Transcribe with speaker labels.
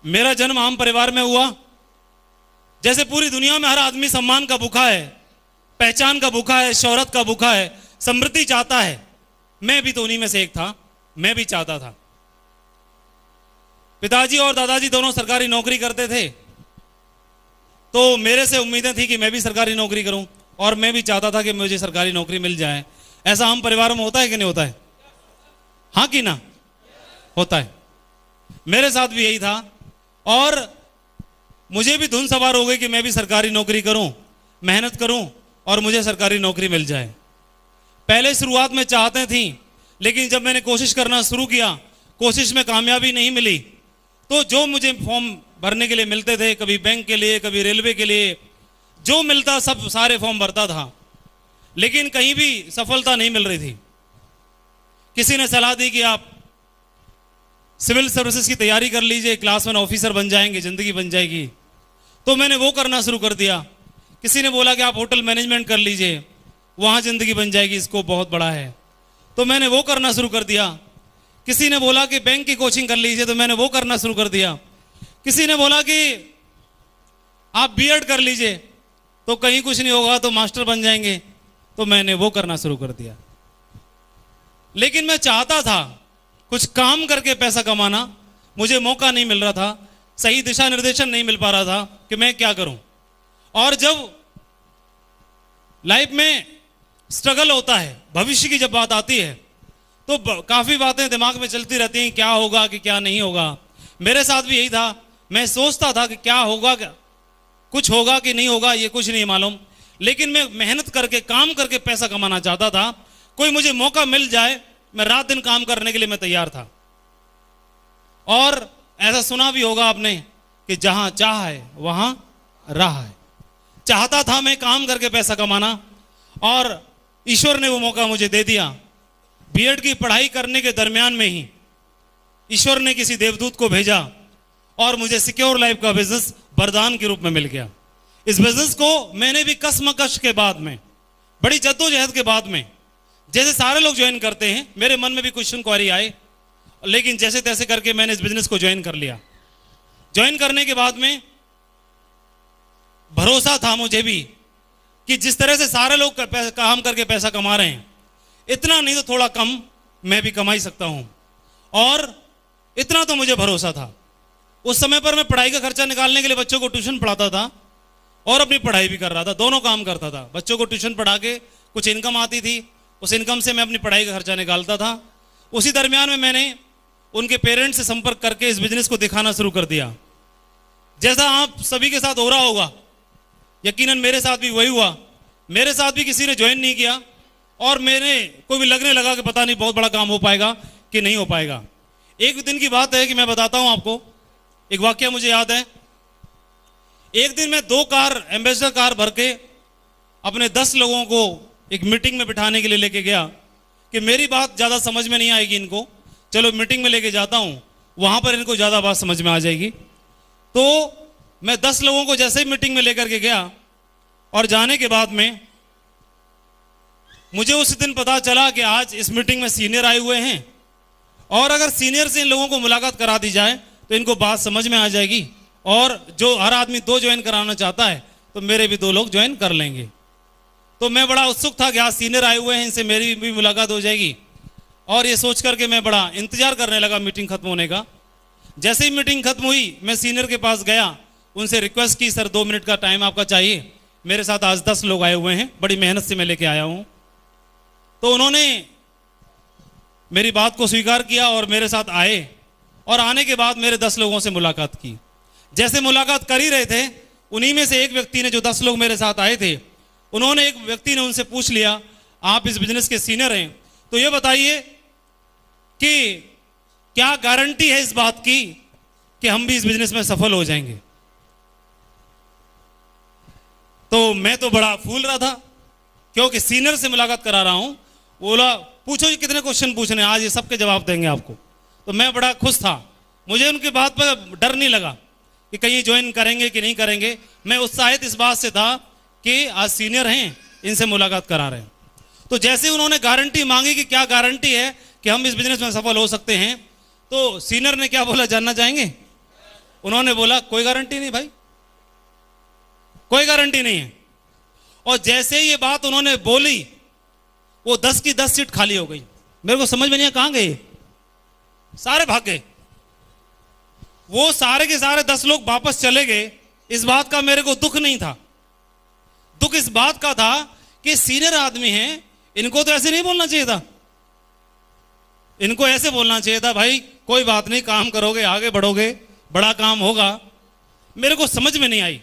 Speaker 1: मेरा जन्म आम परिवार में हुआ। जैसे पूरी दुनिया में हर आदमी सम्मान का भूखा है, पहचान का भूखा है, शोहरत का भूखा है, समृद्धि चाहता है। मैं भी तो उन्हीं में से एक था। मैं भी चाहता था। पिताजी और दादाजी दोनों सरकारी नौकरी करते थे, तो मेरे से उम्मीदें थी कि मैं भी सरकारी नौकरी करूं, और मैं भी चाहता था कि मुझे सरकारी नौकरी मिल जाए। ऐसा हम परिवारों में होता है कि नहीं होता है? हाँ कि ना? होता है। मेरे साथ भी यही था, और मुझे भी धुन सवार हो गई कि मैं भी सरकारी नौकरी करूं, मेहनत करूं और मुझे सरकारी नौकरी मिल जाए। पहले शुरुआत में चाहते थी, लेकिन जब मैंने कोशिश करना शुरू किया, कोशिश में कामयाबी नहीं मिली, तो जो मुझे फॉर्म भरने के लिए मिलते थे, कभी बैंक के लिए, कभी रेलवे के लिए, जो मिलता सब सारे फॉर्म भरता था, लेकिन कहीं भी सफलता नहीं मिल रही थी। किसी ने सलाह दी कि आप सिविल सर्विसेज की तैयारी कर लीजिए, क्लास 1 ऑफिसर बन जाएंगे, जिंदगी बन जाएगी। तो मैंने वो करना शुरू कर दिया। किसी ने बोला कि आप होटल मैनेजमेंट कर लीजिए, वहां जिंदगी बन जाएगी, स्कोप बहुत बड़ा है। तो मैंने वो करना शुरू कर दिया। किसी ने बोला कि बैंक की कोचिंग कर लीजिए, तो मैंने वो करना शुरू कर दिया। किसी ने बोला कि आप बीएड कर लीजिए, तो कहीं कुछ नहीं होगा, तो मास्टर बन जाएंगे, तो मैंने वो करना शुरू कर दिया। लेकिन मैं चाहता था कुछ काम करके पैसा कमाना, मुझे मौका नहीं मिल रहा था, सही दिशा निर्देशन नहीं मिल पा रहा था कि मैं क्या करूं। और जब लाइफ में स्ट्रगल होता है, भविष्य की जब बात आती है, तो काफी बातें दिमाग में चलती रहती हैं, क्या होगा कि क्या नहीं होगा। मेरे साथ भी यही था। मैं सोचता था कि क्या होगा, क्या कुछ होगा कि नहीं होगा, ये कुछ नहीं मालूम, लेकिन मैं मेहनत करके काम करके पैसा कमाना चाहता था। कोई मुझे मौका मिल जाए, मैं रात दिन काम करने के लिए मैं तैयार था। और ऐसा सुना भी होगा आपने कि जहां चाह है वहां राह है। चाहता था मैं काम करके पैसा कमाना, और ईश्वर ने वो मौका मुझे दे दिया। बीएड की पढ़ाई करने के दरमियान में ही ईश्वर ने किसी देवदूत को भेजा, और मुझे सिक्योर लाइफ का बिजनेस वरदान के रूप में मिल गया। इस बिजनेस को मैंने भी कसमकश के बाद में, बड़ी जद्दोजहद के बाद में, जैसे सारे लोग ज्वाइन करते हैं, मेरे मन में भी कुछ इंक्वायरी आए, लेकिन जैसे तैसे करके मैंने इस बिजनेस को ज्वाइन कर लिया। ज्वाइन करने के बाद में भरोसा था मुझे भी कि जिस तरह से सारे लोग काम करके पैसा कमा रहे हैं, इतना नहीं तो थोड़ा कम मैं भी कमा ही सकता हूं। और इतना तो मुझे भरोसा था। उस समय पर मैं पढ़ाई का खर्चा निकालने के लिए बच्चों को ट्यूशन पढ़ाता था और अपनी पढ़ाई भी कर रहा था, दोनों काम करता था। बच्चों को ट्यूशन पढ़ा के कुछ इनकम आती थी, उस इनकम से मैं अपनी पढ़ाई का खर्चा निकालता था। उसी दरमियान में मैंने उनके पेरेंट्स से संपर्क करके इस बिजनेस को दिखाना शुरू कर दिया। जैसा आप सभी के साथ हो रहा होगा, यकीनन मेरे साथ भी वही हुआ। मेरे साथ भी किसी ने ज्वाइन नहीं किया, और मैंने कोई भी लगने लगा कि पता नहीं बहुत बड़ा काम हो पाएगा कि नहीं हो पाएगा। एक दिन की बात है कि मैं बताता हूं आपको, एक वाकया मुझे याद है। एक दिन मैं 2 कार, एम्बेसडर कार भर के अपने 10 लोगों को एक मीटिंग में बिठाने के लिए लेके गया कि मेरी बात ज़्यादा समझ में नहीं आएगी इनको, चलो मीटिंग में लेके जाता हूँ, वहाँ पर इनको ज़्यादा बात समझ में आ जाएगी। तो मैं 10 लोगों को जैसे ही मीटिंग में लेकर के गया, और जाने के बाद में मुझे उस दिन पता चला कि आज इस मीटिंग में सीनियर आए हुए हैं, और अगर सीनियर से इन लोगों को मुलाकात करा दी जाए तो इनको बात समझ में आ जाएगी, और जो हर आदमी 2 ज्वाइन कराना चाहता है तो मेरे भी 2 लोग ज्वाइन कर लेंगे। तो मैं बड़ा उत्सुक था कि आज सीनियर आए हुए हैं, इनसे मेरी भी मुलाकात हो जाएगी, और ये सोच करके मैं बड़ा इंतजार करने लगा मीटिंग खत्म होने का। जैसे ही मीटिंग खत्म हुई, मैं सीनियर के पास गया, उनसे रिक्वेस्ट की, सर 2 मिनट का टाइम आपका चाहिए, मेरे साथ आज 10 लोग आए हुए हैं, बड़ी मेहनत से मैं लेके आया हूं। तो उन्होंने मेरी बात को स्वीकार किया और मेरे साथ आए, और आने के बाद मेरे 10 लोगों से मुलाकात की। जैसे मुलाकात कर ही रहे थे, उन्हीं में से एक व्यक्ति ने, जो 10 लोग मेरे साथ आए थे, उन्होंने, एक व्यक्ति ने उनसे पूछ लिया, आप इस बिजनेस के सीनियर हैं, तो ये बताइए कि क्या गारंटी है इस बात की कि हम भी इस बिजनेस में सफल हो जाएंगे। तो मैं तो बड़ा फूल रहा था, क्योंकि सीनियर से मुलाकात करा रहा हूं। बोला पूछो ये कितने क्वेश्चन पूछने, आज ये सबके जवाब देंगे आपको। तो मैं बड़ा खुश था, मुझे उनकी बात पर डर नहीं लगा कि कहीं ज्वाइन करेंगे कि नहीं करेंगे। मैं उत्साहित इस बात से था कि आज सीनियर हैं, इनसे मुलाकात करा रहे हैं। तो जैसे उन्होंने गारंटी मांगी कि क्या गारंटी है कि हम इस बिजनेस में सफल हो सकते हैं, तो सीनियर ने क्या बोला, जानना चाहेंगे? उन्होंने बोला कोई गारंटी नहीं भाई, कोई गारंटी नहीं है। और जैसे ही ये बात उन्होंने बोली, वो 10 की 10 सीट खाली हो गई। मेरे को समझ में नहीं आया कहां गए, सारे भाग गए। वो सारे के सारे 10 लोग वापस चले गए। इस बात का मेरे को दुख नहीं था, दुख इस बात का था कि सीनियर आदमी हैं, इनको तो ऐसे नहीं बोलना चाहिए था। इनको ऐसे बोलना चाहिए था, भाई कोई बात नहीं, काम करोगे, आगे बढ़ोगे, बड़ा काम होगा। मेरे को समझ में नहीं आई।